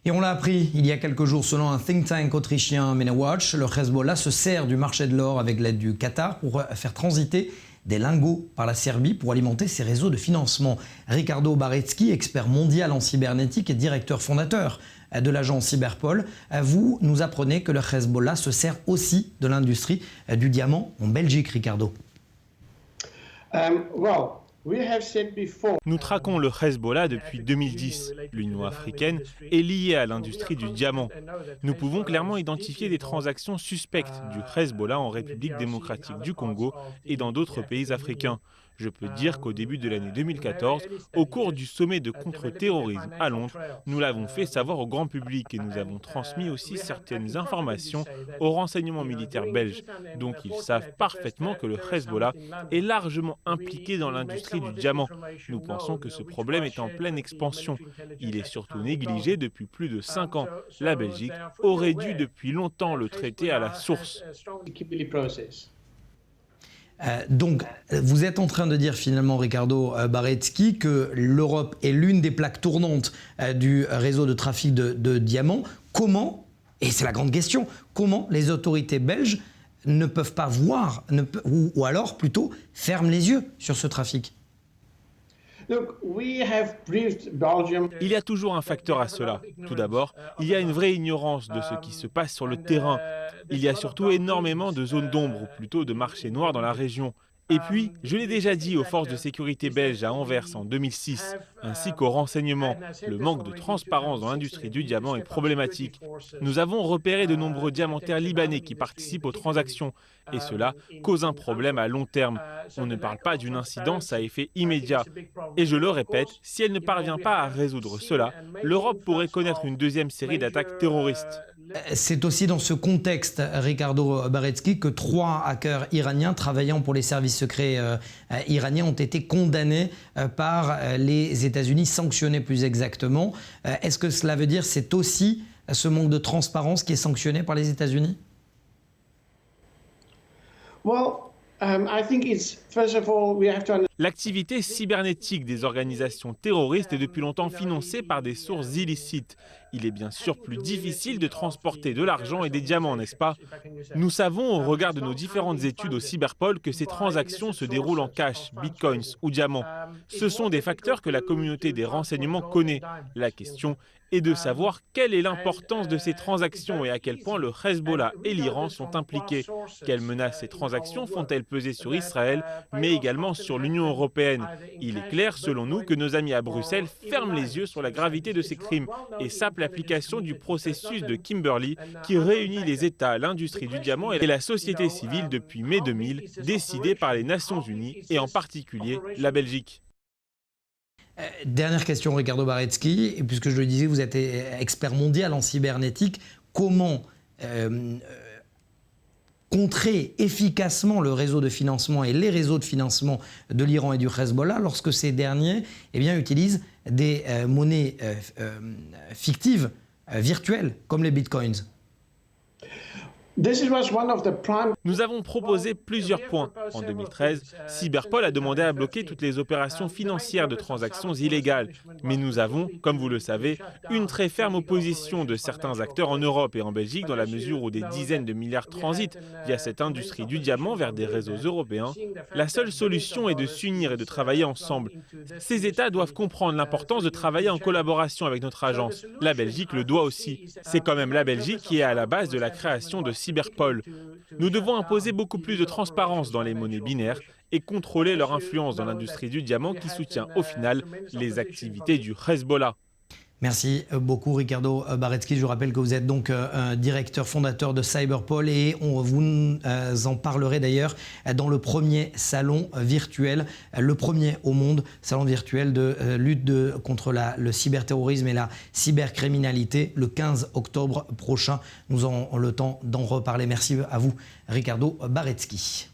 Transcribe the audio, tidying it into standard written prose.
Et on l'a appris il y a quelques jours, selon un think tank autrichien MENAWatch, le Hezbollah se sert du marché de l'or avec l'aide du Qatar pour faire transiter des lingots par la Serbie pour alimenter ses réseaux de financement. Ricardo Barecki, expert mondial en cybernétique et directeur fondateur de l'agence Cyberpol, vous nous apprenez que le Hezbollah se sert aussi de l'industrie du diamant en Belgique, Ricardo. Nous traquons le Hezbollah depuis 2010. L'Union africaine est liée à l'industrie du diamant. Nous pouvons clairement identifier des transactions suspectes du Hezbollah en République démocratique du Congo et dans d'autres pays africains. Je peux dire qu'au début de l'année 2014, au cours du sommet de contre-terrorisme à Londres, nous l'avons fait savoir au grand public et nous avons transmis aussi certaines informations aux renseignements militaires belges. Donc ils savent parfaitement que le Hezbollah est largement impliqué dans l'industrie du diamant. Nous pensons que ce problème est en pleine expansion. Il est surtout négligé depuis plus de 5 ans. La Belgique aurait dû depuis longtemps le traiter à la source. Donc, vous êtes en train de dire finalement, Ricardo Barecki, que l'Europe est l'une des plaques tournantes du réseau de trafic de diamants. Comment, et c'est la grande question, comment les autorités belges ne peuvent pas voir, ou alors plutôt ferment les yeux sur ce trafic? Il y a toujours un facteur à cela. Tout d'abord, il y a une vraie ignorance de ce qui se passe sur le terrain. Il y a surtout énormément de zones d'ombre, ou plutôt de marchés noirs dans la région. Et puis, je l'ai déjà dit aux forces de sécurité belges à Anvers en 2006, ainsi qu'aux renseignements, le manque de transparence dans l'industrie du diamant est problématique. Nous avons repéré de nombreux diamantaires libanais qui participent aux transactions, et cela cause un problème à long terme. On ne parle pas d'une incidence à effet immédiat. Et je le répète, si elle ne parvient pas à résoudre cela, l'Europe pourrait connaître une deuxième série d'attaques terroristes. C'est aussi dans ce contexte, Ricardo Barecki, que 3 hackers iraniens travaillant pour les services secrets iraniens ont été condamnés par les États-Unis, sanctionnés plus exactement. Est-ce que cela veut dire que c'est aussi ce manque de transparence qui est sanctionné par les États-Unis? L'activité cybernétique des organisations terroristes est depuis longtemps financée par des sources illicites. Il est bien sûr plus difficile de transporter de l'argent et des diamants, n'est-ce pas? Nous savons, au regard de nos différentes études au Cyberpol, que ces transactions se déroulent en cash, bitcoins ou diamants. Ce sont des facteurs que la communauté des renseignements connaît. La question est de savoir quelle est l'importance de ces transactions et à quel point le Hezbollah et l'Iran sont impliqués. Quelles menaces ces transactions font-elles peser sur Israël, mais également sur l'Union européenne? Il est clair, selon nous, que nos amis à Bruxelles ferment les yeux sur la gravité de ces crimes et sapent l'application du processus de Kimberley qui réunit les États, l'industrie du diamant et la société civile depuis mai 2000, décidé par les Nations Unies et en particulier la Belgique. Dernière question, Ricardo Barecki, et puisque je le disais, vous êtes expert mondial en cybernétique. Comment contrer efficacement le réseau de financement et les réseaux de financement de l'Iran et du Hezbollah lorsque ces derniers utilisent des monnaies fictives, virtuelles, comme les bitcoins? Nous avons proposé plusieurs points. En 2013, Cyberpol a demandé à bloquer toutes les opérations financières de transactions illégales. Mais nous avons, comme vous le savez, une très ferme opposition de certains acteurs en Europe et en Belgique dans la mesure où des dizaines de milliards transitent via cette industrie du diamant vers des réseaux européens. La seule solution est de s'unir et de travailler ensemble. Ces États doivent comprendre l'importance de travailler en collaboration avec notre agence. La Belgique le doit aussi. C'est quand même la Belgique qui est à la base de la création de Cyberpol. Nous devons imposer beaucoup plus de transparence dans les monnaies binaires et contrôler leur influence dans l'industrie du diamant qui soutient au final les activités du Hezbollah. Merci beaucoup Ricardo Barecki. Je vous rappelle que vous êtes donc directeur fondateur de Cyberpol et vous en parlerez d'ailleurs dans le premier salon virtuel, le premier au monde salon virtuel de lutte contre le cyberterrorisme et la cybercriminalité le 15 octobre prochain. Nous aurons le temps d'en reparler. Merci à vous Ricardo Barecki.